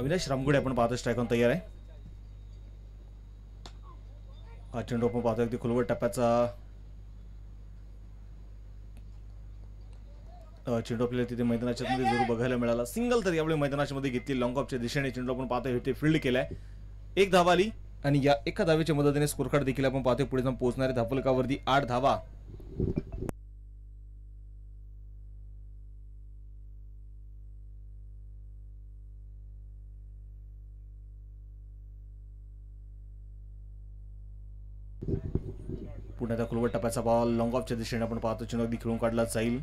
अविनाश रामगुडे आपण पाहतो स्ट्राईकॉन तयार आहे. हा चेंडू आपण पाहतो अगदी खोलवर टप्प्याचा चेंडू आपल्याला तिथे मैदानाच्या मध्ये जरूर बघायला मिळाला. सिंगल तर यावेळी मैदानाच्या मध्ये घेतली. लॉंग ऑफच्या दिशेने चेंडू आपण पाहतोय ते फील्ड केलाय. एक धावा आली आणि या एका धावेच्या मदतीने स्कोर कार्ड देखील आपण पाहतोय पुढे जाऊन पोहोचणारे धावफलकावरती 8 धावा. पुण्याचा खोलवर टप्प्याचा बॉल लॉंग ऑफच्या दिशेने आपण पाहतो चेंडू अगदी खेळून काढला जाईल.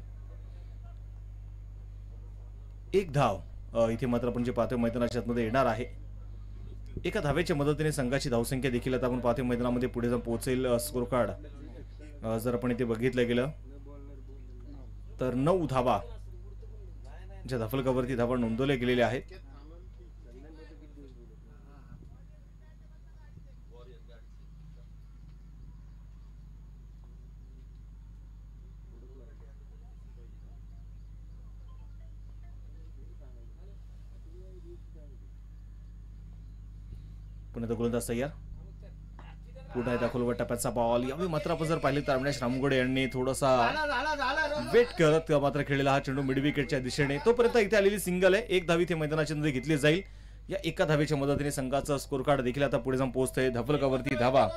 एक धाव इथे मात्र आपण जे पाहतोय मैदानाच्या मध्ये येणार आहे. एका धावेच्या मदतीने संघाची धावसंख्या देखील आता आपण पाहतोय मैदानामध्ये पुढे जाऊन पोहोचेल. स्कोर कार्ड जर आपण इथे बघितलं गेलं तर 9 धावा ज्या धावफलकावरती धावा नोंदवल्या गेलेल्या आहेत. पुन्हा गोलंदाज तयार. पुन्हा एकदा खोलवर टप्प्याचा बॉल. यावेळी मात्र आपण जर पाहिले तर अविनाश रामगुडे यांनी थोडासा वेट करत मात्र खेळलेला हा चेंडू मिड विकेटच्या दिशेने. तोपर्यंत इथे आलेली सिंगल आहे. एक धावी इथे मैदानाच्या मध्ये घेतली जाईल. या एका धावेच्या मदतीने संघाचा स्कोर कार्ड देखील आता पुढे जाऊन पोहोचतोय. धावफलकावरती धावा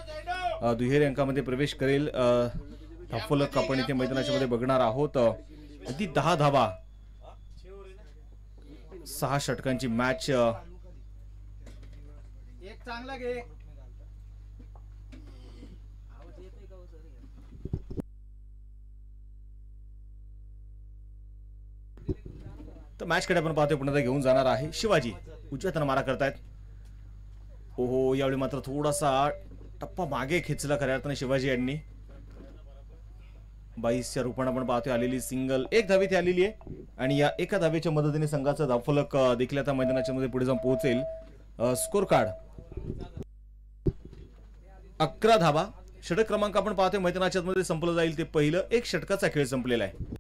दुहेरी अंकामध्ये प्रवेश करेल. धावफलक आपण इथे मैदानाच्या मध्ये बघणार आहोत. अगदी 10 धावा 6 षटकांची मॅच. चांगला घे. तर मॅच कडे आपण पाहतोय पुन्हा घेऊन जाणार आहे शिवाजी. उजव्या हाताने मारा करतायत. ओहो यावेळी मात्र थोडासा टप्पा मागे खेचला खऱ्या अर्थाने शिवाजी यांनी. 22च्या रूपाने आपण पाहतोय आलेली सिंगल. एक धावी ती आलेली आहे आणि या एका धावेच्या मदतीने संघाचा धावफलक देखील आता मैदानाच्या मध्ये पुढे जाऊन पोहोचेल. स्कोर कार्ड 11 धावा. षटक क्रमांक आपण पाहतोय मैदानाच्या मध्ये संपलं जाईल ते पहिलं. एक षटकाचा खेळ संपलेला आहे.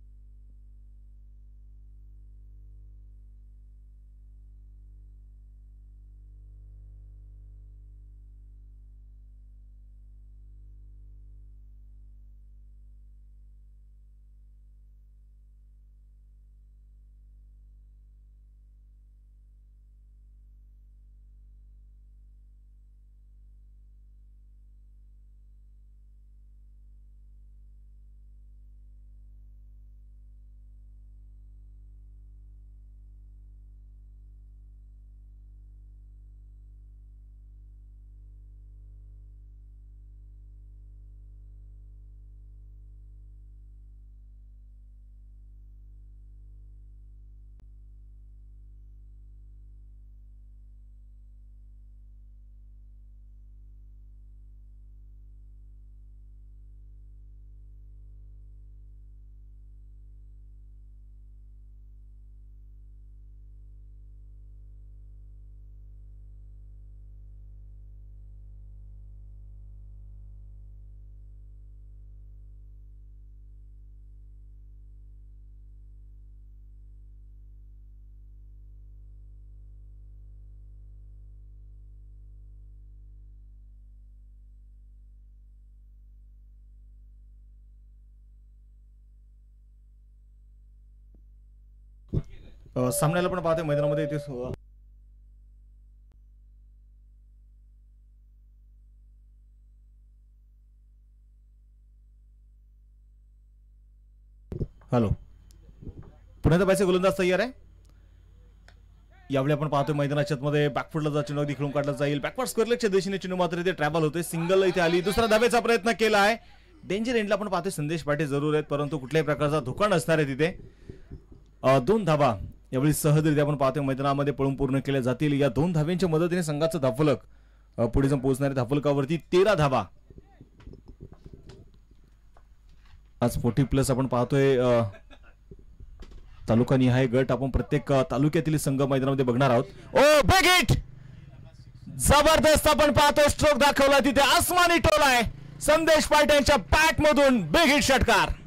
सामन्याला पण पाहतोय मैदानामध्ये इथे हॅलो पुण्याचा पैसे गोलंदाज तयार आहे. यावेळी आपण पाहतोय मैदानाच्या मध्ये बॅकफुटला जा चेंडू अगदी खेळून काढला जाईल. बॅकवर्ड स्क्वेअर लेगच्या दिशेने चेंडू मात्र इथे ट्रॅव्हल होतोय. सिंगल इथे आली. दुसरा धावेचा प्रयत्न केला आहे. डेंजर एंडला आपण पाहतोय संदेश पाटील जरूर आहेत परंतु कुठल्याही प्रकारचा धोका नसणार आहे तिथे. 2 धावा यावेळी सहजरित्या आपण पाहतोय मैदानामध्ये पळून पूर्ण केल्या जातील. या 2 धाव्यांच्या मदतीने संघाचं धावफलक पुढे जाऊन पोहोचणारे धावफलकावरती 13 धावा. आज 40+ आपण पाहतोय तालुकानिहाय गट. आपण प्रत्येक तालुक्यातील संघ मैदानामध्ये बघणार आहोत. ओ बिग हिट जबरदस्त आपण पाहतोय. स्ट्रोक दाखवला तिथे आसमानी टोल आहे. संदेश पाटील यांच्या बॅट मधून बिग हिट षटकार.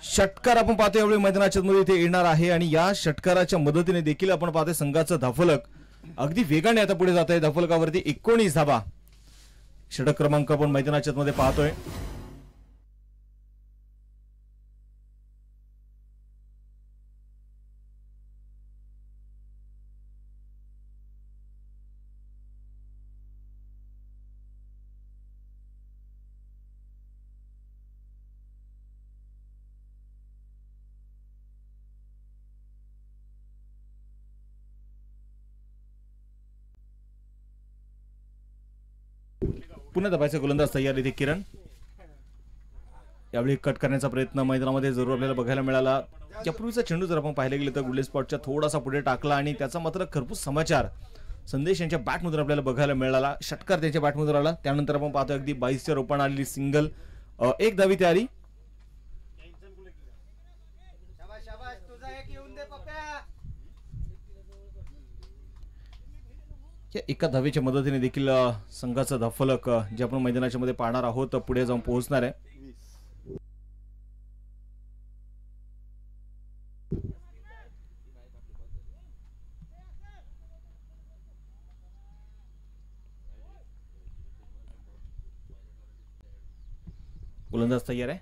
षटकार आपण पाहतो यावेळी मैदानाच्या मध्ये इथे येणार आहे आणि या षटकाराच्या मदतीने देखील आपण पाहतोय संघाचं धाफलक अगदी वेगाने आता पुढे जात आहे. धाफलकावरती 19 धाबा. षटक क्रमांक आपण मैदानाच्या मध्ये पाहतोय. पुन्हा दबायचा गोलंदाज तयार इथे किरण. यावेळी कट करण्याचा प्रयत्न मैदानामध्ये जरूर आपल्याला बघायला मिळाला. यापूर्वीचा चेंडू जर आपण पाहायला गेलं तर गुडले स्पॉटच्या थोडासा पुढे टाकला आणि त्याचा मात्र खरपूस समाचार संदेश यांच्या बॅटमधून आपल्याला बघायला मिळाला. षटकार त्यांच्या बॅटमधून आला. त्यानंतर आपण पाहतो अगदी 22च्या रोपान आलेली सिंगल. एक धावी ती आली. या एका धावेच्या मदतीने देखील संघाचा धाफलक जे आपण मैदानाच्या मध्ये पाहणार आहोत पुढे जाऊन पोहोचणार आहे. गोलंदाज तयार आहे.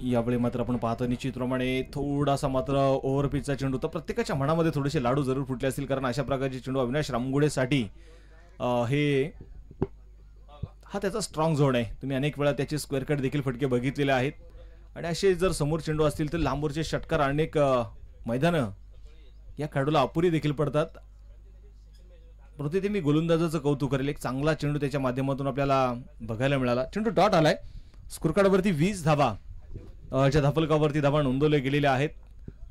यावेळी मात्र आपण पाहतो निश्चितप्रमाणे थोडासा मात्र ओव्हरपिचचा चेंडू तर प्रत्येकाच्या मनामध्ये थोडेसे लाडू जरूर फुटले असतील कारण अशा प्रकारचे चेंडू अविनाश रामगुडेसाठी हा त्याचा स्ट्रॉंग झोन आहे. तुम्ही अनेक वेळा त्याचे स्क्वेअर कट देखील फटके बघितलेले आहेत आणि असे जर समोर चेंडू असतील तर लांबवरचे षटकार अनेक मैदानं या खेळाडूला अपुरी देखील पडतात. परंतु ते मी गोलंदाजाचं कौतुक करेल. एक चांगला चेंडू त्याच्या माध्यमातून आपल्याला बघायला मिळाला. चेंडू डॉट आलाय. स्कोर कार्डवरती 20 धाबा च्या धाफलकावरती धाबा नोंदवले गेलेले आहेत.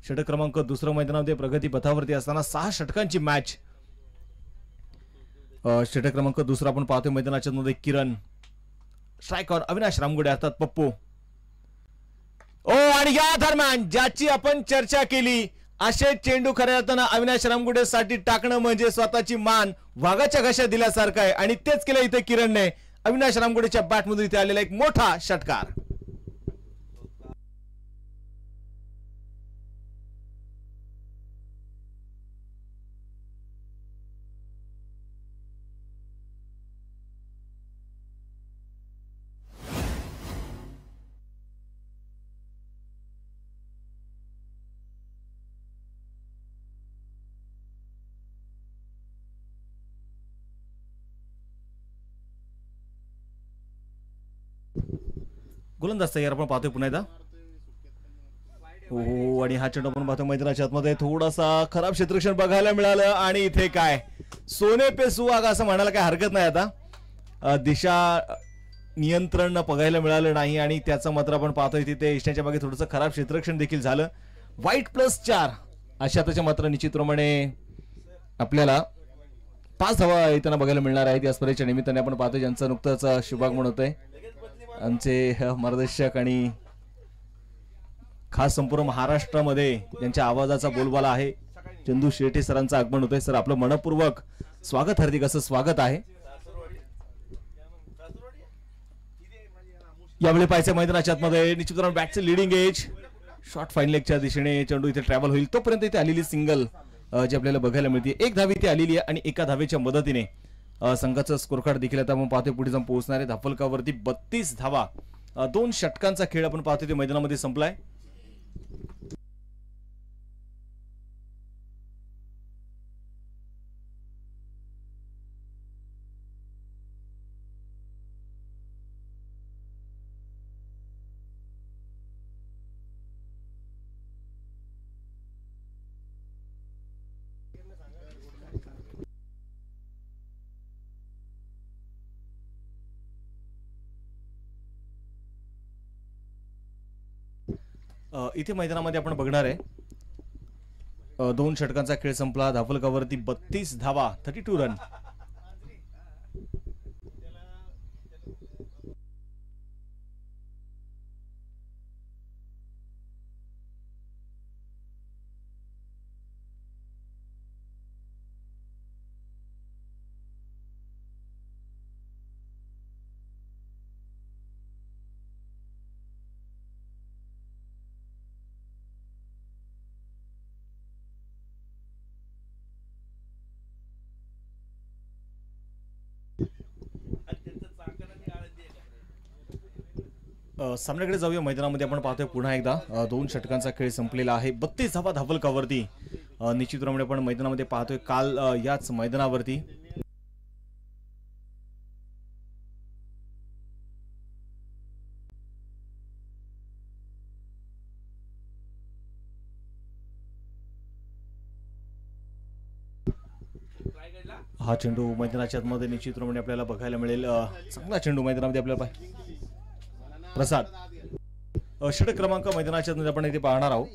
षटक क्रमांक दुसऱ्या मैदानामध्ये प्रगती पथावरती असताना 6 षटकांची मॅच. षटक क्रमांक दुसरा आपण पाहतोय मैदानाच्या मध्ये किरण. स्ट्रायकर अविनाश रामगुडे असतात पप्पू. आणि या दरम्यान ज्याची आपण चर्चा केली असे चेंडू खऱ्या अर्थानं अविनाश रामगुडे साठी टाकणं म्हणजे स्वतःची मान वाघाच्या घशात दिल्यासारखं आहे आणि तेच केलं इथे किरणने. अविनाश रामगुडेच्या बॅटमधून इथे आलेला एक मोठा षटकार. गोलंदाज तयार आपण पाहतोय पुन्हा एकदा. हो आणि हा चेंडू आपण पाहतोय मैदानाच्या आतमध्ये थोडासा खराब क्षेत्ररक्षण बघायला मिळालं आणि इथे काय सोने पे सुहाग असं म्हणायला काय हरकत नाही. आता दिशा नियंत्रण बघायला मिळालं नाही आणि त्याचं मात्र आपण पाहतोय तिथे इष्टाच्या मागे थोडंसं खराब क्षेत्ररक्षण देखील झालं. वाईट +4 अशा त्याच्या मात्र निश्चितप्रमाणे आपल्याला 5 धावा येताना बघायला मिळणार आहेत. या स्पर्धेच्या निमित्ताने आपण पाहतोय ज्यांचं नुकतंच शुभागमन होतंय आमचे मार्गदर्शक आणि खास संपूर्ण महाराष्ट्रामध्ये ज्यांच्या आवाजाचा बोलबाला आहे चंदू शेटे सरांचं आगमन होतंय. सर आपलं मनपूर्वक स्वागत, हार्दिक असं स्वागत आहे. यावेळी पाहायचं मैदानाच्या आतमध्ये निश्चितपणे बॅटचं लिडिंग एज. शॉर्ट फाईन लेगच्या दिशेने चेंडू इथे ट्रॅव्हल होईल तोपर्यंत इथे आलेली सिंगल जी आपल्याला बघायला मिळते. एक धावी इथे आलेली आहे आणि एका धावेच्या मदतीने संघाचं स्कोर कार्ड देखील आता आपण पाहतोय पुढे जाऊन पोहोचणार आहे. धाफलकावरती 32 धावा. 2 षटकांचा खेळ आपण पाहतोय ते मैदानामध्ये संपलाय. इथे मैदानामध्ये आपण बघणार आहे 2 षटकांचा खेळ संपला. धाफलकावरती 32 धावा, 32 रन. सामन्याकडे जाऊया. मैदानामध्ये आपण पाहतोय पुन्हा एकदा 2 षटकांचा खेळ संपलेला आहे. 32 धावा धावलकावरती निश्चितप्रमाणे आपण मैदानामध्ये पाहतोय. काल याच मैदानावरती हा चेंडू मैदानाच्या आतमध्ये निश्चितप्रमाणे आपल्याला बघायला मिळेल. चांगला चेंडू मैदानामध्ये आपल्याला प्रसाद षटक क्रमांक मैदानाच्या आतमध्ये आपण इथे पाहणार आहोत.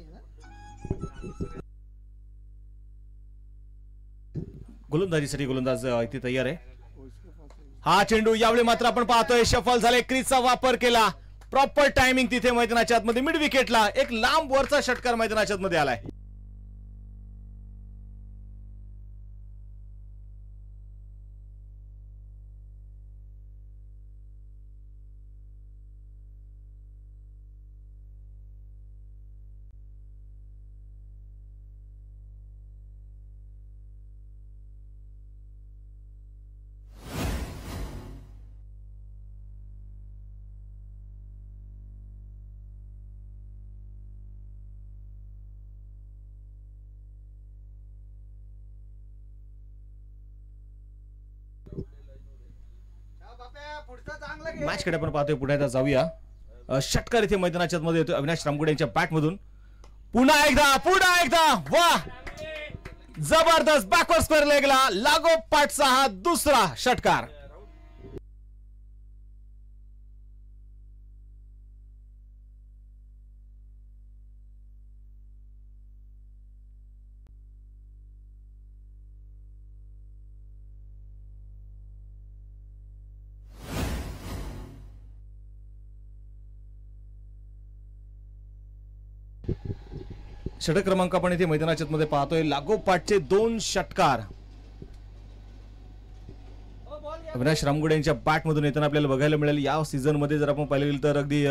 गोलंदाजीसाठी गोलंदाज इथे तयार आहे. हा चेंडू यावेळी मात्र आपण पाहतोय शफल झाले. क्रीजचा वापर केला. प्रॉपर टायमिंग तिथे मैदानाच्या आतमध्ये मिड विकेटला एक लांब वरचा षटकार मैदानाच्या आतमध्ये आलाय. मॅच कडे आपण पाहतोय. पुढे जाऊया. षटकार इथे मैदानाच्या मध्ये येतोय अविनाश रामगुडे यांच्या बॅट मधून. पुन्हा एकदा वा जबरदस्त बॅकवर्ड स्क्वेअर लेगला लागोपाठचा हा दुसरा षटकार. षटक क्रमांक आपण इथे मैदानाच्या मध्ये पाहतोय. लागोपाठचे 2 षटकार अविनाश रामगुडे यांच्या बॅट मधून येताना आपल्याला बघायला मिळेल. या सीझन मध्ये जर आपण पाहिलं गेलं तर अगदी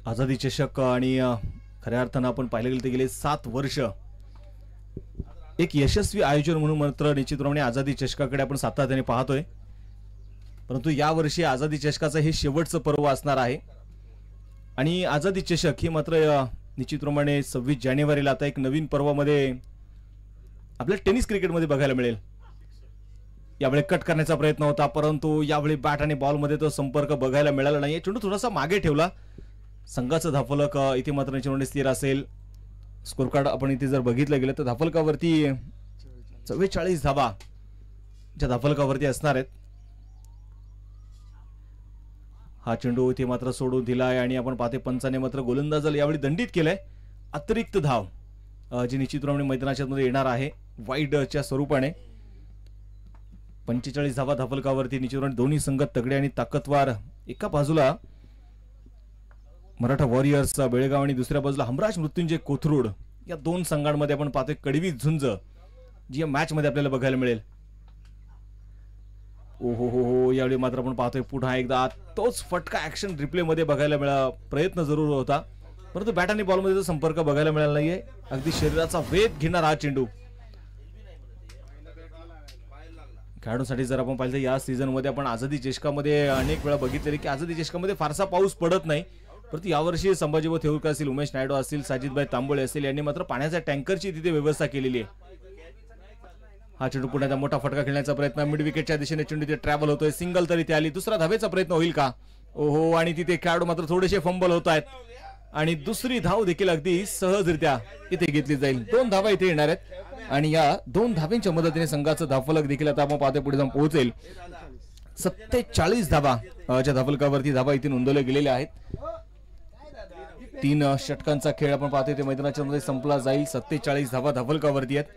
आझादी चषक आणि खऱ्या अर्थानं आपण पाहिलं गेलं तर गेले 7 वर्ष एक यशस्वी आयोजन म्हणून मात्र निश्चितप्रमाणे आझादी चषकाकडे आपण सातत्याने पाहतोय. परंतु यावर्षी आझादी चषकाचं हे शेवटचं पर्व असणार आहे आणि आझादी चषक ही मात्र निश्चितप्रमाणे 26 जानेवारीला आता एक नवीन पर्वामध्ये आपल्या टेनिस क्रिकेटमध्ये बघायला मिळेल. यावेळी कट करण्याचा प्रयत्न होता परंतु यावेळी बॅट आणि बॉल मध्ये तो संपर्क बघायला मिळाला नाही. चेंडू थोडासा मागे ठेवला. संघाचं धाफलक इथे मात्र निश्चितपणे स्थिर असेल. स्कोर कार्ड आपण इथे जर बघितलं गेलं तर धाफलकावरती 44 धावा ज्या धाफलकावरती असणार आहेत. हा चेंडू इथे मात्र सोडून दिलाय आणि आपण पाहते पंचाने मात्र गोलंदाजाला यावेळी दंडित केलंय. अतिरिक्त धाव जी निश्चितप्रमाणे मैदानाच्या मध्ये येणार आहे वाईडच्या स्वरूपाने. 45 धावा धाफलकावरती निश्चितप्रमाणे दोन्ही संघ तगडे आणि ताकदवार. एका बाजूला मराठा वॉरियर्स बेळगाव आणि दुसऱ्या बाजूला हमराज मृत्युंजय कोथरूड. या 2 संघांमध्ये आपण पाहतोय कडवी झुंज जी या मॅच मध्ये आपल्याला बघायला मिळेल. ओहो हो हो यावेळी मात्र आपण पाहतोय पुन्हा एकदा तोच फटका ऍक्शन रिप्ले मध्ये बघायला मिळाला. प्रयत्न जरूर होता परंतु बॅट आणि बॉल मध्ये संपर्क बघायला मिळाला नाहीये. अगदी शरीराचा वेध घेणारा हा चेंडू. खेळाडूंसाठी जर आपण पाहिलं या सीझन मध्ये आपण आझादी चषकामध्ये अनेक वेळा बघितले की आझादी चषकामध्ये फारसा पाऊस पडत नाही. परंतु यावर्षी संभाजी थेऊरकर असतील, उमेश नायडू असतील, साजिदभाई तांबोळे असतील यांनी मात्र पाण्याच्या टँकरची तिथे व्यवस्था केलेली आहे. हा चेंडू पुण्याचा मोठा फटका खेळण्याचा प्रयत्न मिड विकेटच्या दिशेने चेंडू तिथे ट्रॅव्हल होतोय. सिंगल तरी ते आली. दुसरा धावेचा प्रयत्न होईल का? ओहो आणि तिथे खेळाडू मात्र थोडेसे फंबल होत आहेत आणि दुसरी धाव देखील अगदी सहजरित्या इथे घेतली जाईल. 2 धावा इथे येणार आहेत आणि या 2 धाव्यांच्या मदतीने संघाचं धावफलक देखील आता आपण पाहतोय पुढे जाऊन पोहोचेल. 47 धावा ज्या धावफलकावरती धावा इथे नोंदवल्या गेलेल्या आहेत. 3 षटकांचा खेळ आपण पाहतोय ते मैदानाच्या मध्ये संपला जाईल. 47 धावा धावफलकावरती आहेत.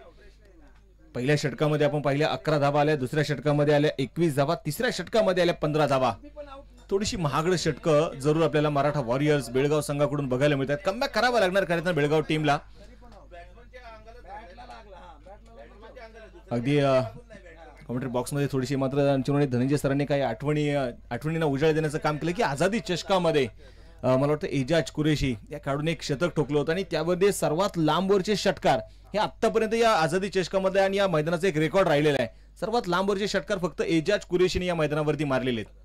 पहिल्या षटकामध्ये आपण पाहिल्या 11 धावा आल्या. दुसऱ्या षटकामध्ये आल्या 21 धावा. तिसऱ्या षटकामध्ये आल्या 15 धावा. थोडीशी महागड षटकं जरूर आपल्याला मराठा वॉरियर्स बेळगाव संघाकडून बघायला मिळतात. कमबॅक करावा लागणार कारण बेळगाव टीमला अगदी कमेंट्री बॉक्स मध्ये थोडीशी मात्र धनंजय सरांनी काही आठवणींना उजाळ देण्याचं काम केलं की आझादी चषकामध्ये मला वाटतं एजाज कुरेशी या खेळाडूने एक शतक ठोकलं होतं आणि त्यामध्ये सर्वात लांबवरचे षटकार हे आतापर्यंत या आझादी चषकामध्ये आणि या मैदानाचा एक रेकॉर्ड राहिलेला आहे. सर्वात लांबवरचे षटकार फक्त एजाज कुरेशीने या मैदानावरती मारलेले आहेत.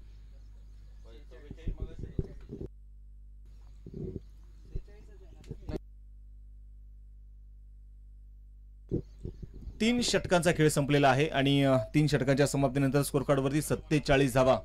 3 षटकांचा खेळ संपलेला आहे आणि 3 षटकांच्या समाप्तीनंतर स्कोर कार्डवरती 47 धावा.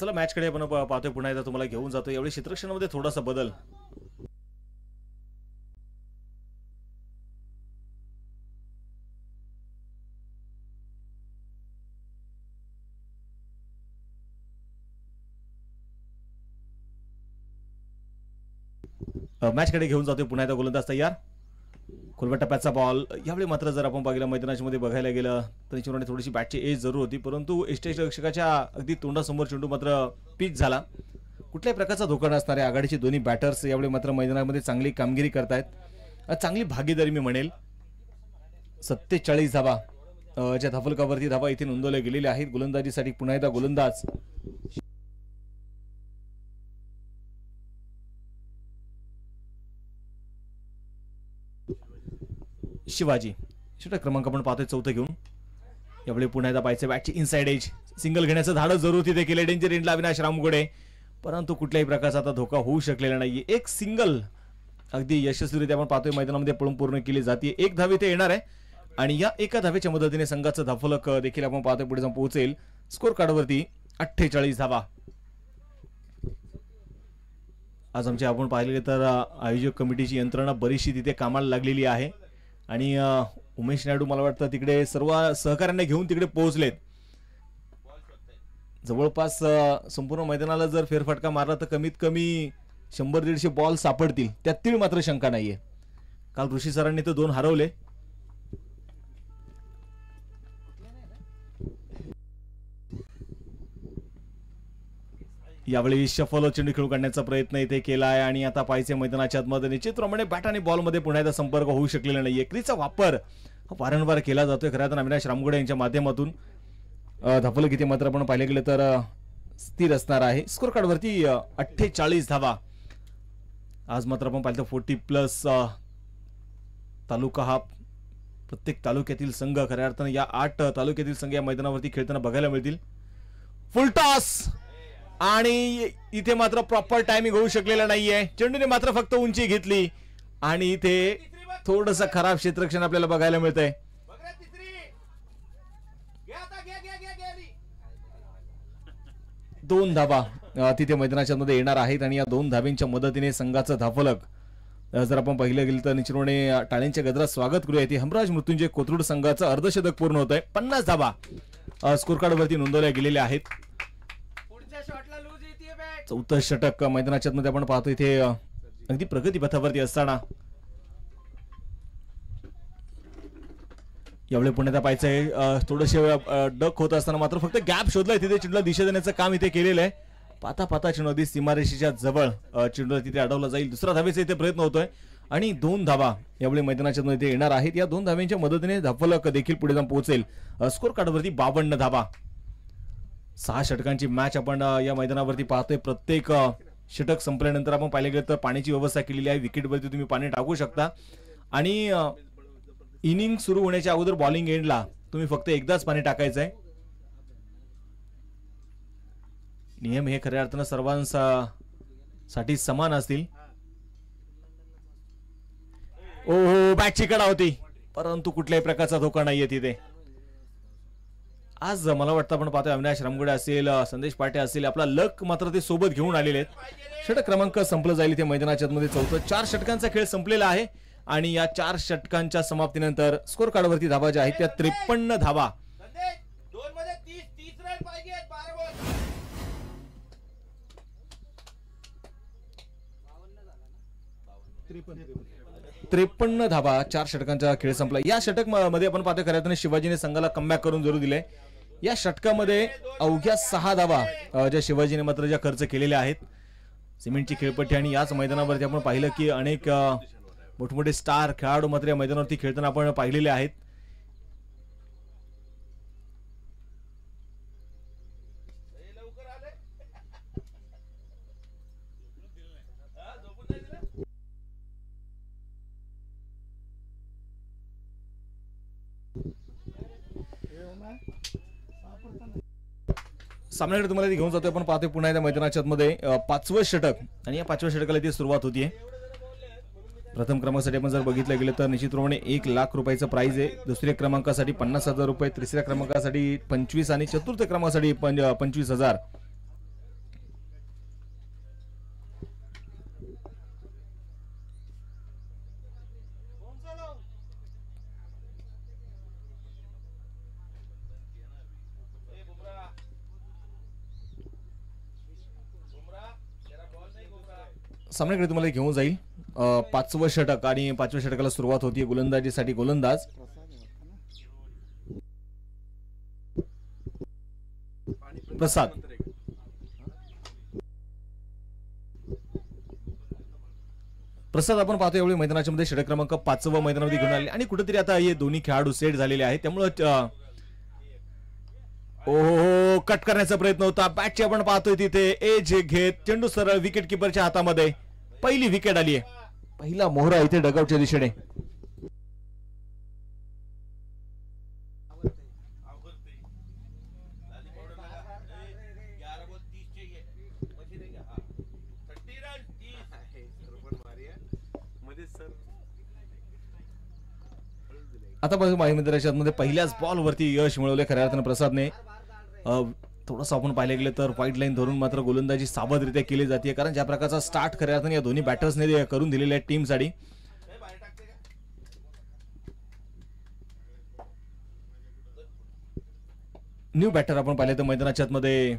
चला मॅच कडे आपण पाहतोय पुन्हा एकदा तुम्हाला घेऊन जातो. यावेळी क्षेत्ररक्षणामध्ये थोडासा बदल. मॅच कडे घेऊन जातोय पुन्हा एकदा गोलंदाज तयार. खोलवा टप्प्याचा बॉल. यावेळी मात्र जर आपण पाहिलं मैदानाच्या मध्ये बघायला गेलं तर निश्चितपणे थोडीशी बॅटची एज जरूर होती, परंतु यष्टिरक्षकाच्या अगदी तोंडासमोर चेंडू मात्र पिच झाला. कुठल्याही प्रकारचा धोका नसणारे आघाडीचे दोन्ही बॅटर्स यावेळी मात्र मैदानामध्ये चांगली कामगिरी करतायत. चांगली भागीदारी मी म्हणेल. 47 धावा ज्या धाफलकावरती धावा इथे नोंदवल्या गेलेल्या आहेत. गोलंदाजीसाठी पुन्हा एकदा गोलंदाज शिवाजी. षटक क्रमांक आपण पाहतोय 4 घेऊन. यावेळी पुन्हा एकदा पाहायचं बॅटची इनसाइड एज. सिंगल घेण्याचं धाडस जरूर तिथे केले डेंजर एंडला अविनाश रामगुडे, परंतु कुठल्याही प्रकारचा आता धोका होऊ शकलेला नाहीये. एक सिंगल अगदी यशस्वीरित्या आपण पाहतोय मैदानामध्ये पळून पूर्ण केली जाते. एक धाव इथे येणार आहे आणि या एका धावेच्या मदतीने संघाचं धाफलक देखील आपण पाहतोय पुढे जाऊन पोहोचेल. स्कोर कार्डवरती 48 धावा. आज आमच्या आपण पाहिले तर आयोजक कमिटीची यंत्रणा बरीचशी तिथे कामाला लागलेली आहे आणि उमेश नायडू मला वाटतं तिकडे सर्व सहकार्यांना घेऊन तिकडे पोहोचलेत. जवळपास संपूर्ण मैदानाला जर फेरफटका मारला तर कमीत कमी 100-150 बॉल सापडतील, त्यातील मात्र शंका नाहीये. काल ऋषी सरांनी तर 2 हरवले. यावेळी शफल चेंडू खेळू काढण्याचा प्रयत्न इथे केला आहे आणि आता पाहिजे मैदानाच्या आतमध्ये निश्चितप्रमाणे बॅट आणि बॉलमध्ये पुन्हा एकदा संपर्क होऊ शकलेला नाहीये. क्रीजचा वापर वारंवार केला जातोय खरं तर अविनाश रामगुडे यांच्या माध्यमातून. धाफलक इथे मात्र आपण पाहिले गेले तर स्थिर असणार आहे. स्कोर कार्डवरती 48 धावा. आज मात्र आपण पाहिलं 40+ तालुका हा प्रत्येक तालुक्यातील संघ खऱ्या अर्थाने या 8 तालुक्यातील संघ या मैदानावरती खेळताना बघायला मिळतील. फुल टॉस आणि इथे मात्र प्रॉपर टायमिंग होऊ शकलेला नाहीये. चेंडूने मात्र फक्त उंची घेतली आणि इथे थोडंसं खराब क्षेत्ररक्षण आपल्याला बघायला मिळतंय. 2 धावा तिथे मैदानाच्या मध्ये येणार आहेत आणि या 2 धाब्यांच्या मदतीने संघाचं धाफलक जर आपण पाहिलं गेलं तर निश्चितपणे टाळ्यांच्या गजरात स्वागत करूया. इथे हमराज मृत्युंजय कोथरूड संघाचं अर्धशतक पूर्ण होत आहे. 50 धावा स्कोर कार्डवरती नोंदवल्या गेलेल्या आहेत. 4थं षटक मैदानाच्या मध्ये आपण पाहतो इथे अगदी प्रगती पथावरती असताना. यावेळी पुण्यात पाहायचंय थोडेसे डक होत असताना मात्र फक्त गॅप शोधलाय तिथे चेंडूला दिशा देण्याचं काम इथे केलेलं आहे. पाता पाता चेंडू अगदी सीमारेषेच्या जवळ चेंडूला तिथे अडवला जाईल. दुसरा धावेचा इथे प्रयत्न होतोय आणि 2 धावा यावेळी मैदानाच्या मध्ये येणार आहेत. या 2 धाव्यांच्या मदतीने धाफलक देखील पुढे जाऊन पोहोचेल. स्कोर कार्डवरती 52 धावा. 6 षटकांची मॅच आपण या मैदानावरती पाहतोय. प्रत्येक षटक संपल्यानंतर आपण पाहिले गेलं तर पाण्याची व्यवस्था केलेली आहे. विकेटवरती तुम्ही पाणी टाकू शकता आणि इनिंग सुरू होण्याच्या अगोदर बॉलिंग एंडला तुम्ही फक्त एकदाच पाणी टाकायचंय. नियम हे खऱ्या अर्थानं सर्वांसाठी समान असतील. ओहो बॅटची कडा होती परंतु कुठल्याही प्रकारचा धोका नाहीये तिथे. आज मला वाटतं आपण पाहतोय अविनाश रामगुडे असेल, संदेश पाटे असेल, आपला लक मात्र ते सोबत घेऊन आलेले आहेत. षटक क्रमांक संपलं जाईल इथे मैदानाच्या मध्ये. 4 षटकांचा खेळ संपलेला आहे आणि या 4 षटकांच्या समाप्तीनंतर स्कोर कार्डवरती धावा ज्या आहेत त्या 53 धावा. 53 धाबा, 4 षटकांचा खेळ संपला. या षटक मध्ये आपण पाहतो खऱ्या अर्थाने शिवाजीने संघाला कमबॅक करून जरूर दिले. या षटकामध्ये अवघ्या 6 धाबा ज्या शिवाजीने मात्र ज्या खर्च केलेल्या आहेत. सिमेंटची खेळपट्टी आणि याच मैदानावरती आपण पाहिलं की अनेक मोठमोठे स्टार खेळाडू मात्र या मैदानावरती खेळताना आपण पाहिलेले आहेत. सामन्याकडे तुम्हाला घेऊन जातोय. आपण पाहतोय पुन्हा एकदा मैदानाच्या मध्ये 5वं षटक आणि या 5व्या षटकाला ती सुरुवात होतीये. प्रथम क्रमांकासाठी आपण जर बघितलं गेलं तर निश्चितप्रमाणे 1 लाख रुपयाचं प्राइज आहे. दुसऱ्या क्रमांकासाठी 50,000 रुपये, तिसऱ्या क्रमांकासाठी 25 आणि चतुर्थ क्रमांकासाठी 25,000. सामन्याकडे तुम्हाला घेऊन जाईल 5वं षटक आणि 5व्या षटकाला सुरुवात होती. गोलंदाजीसाठी गोलंदाज प्रसाद. प्रसाद आपण पाहतो यावेळी मैदानाच्या मध्ये षटक क्रमांक 5 मैदानामध्ये घेऊन आले आणि कुठेतरी आता हे दोन्ही खेळाडू सेट झालेले आहेत. त्यामुळं ओ कट करण्याचा प्रयत्न होता. बॅटची आपण पाहतोय तिथे एज घेत चेंडू सरळ विकेट किपरच्या हातामध्ये. पहिली विकेट आली आहे. पहिला मोहरा इथे डगआउटच्या दिशेने. आता मैदानाच्या मध्ये पहिल्याच बॉल वरती यश मिळवले खऱ्या अर्थाने प्रसादने. थोडंसं आपण पाहिलं गेलं तर व्हाईट लाईन धरून मात्र गोलंदाजी सावधरित्या केली जाते, कारण ज्या प्रकारचा स्टार्ट खऱ्या अर्थाने या दोन्ही बॅटर्सने करून दिलेल्या आहे टीमसाठी. न्यू बॅटर आपण पाहिले तर मैदानाच्या मध्ये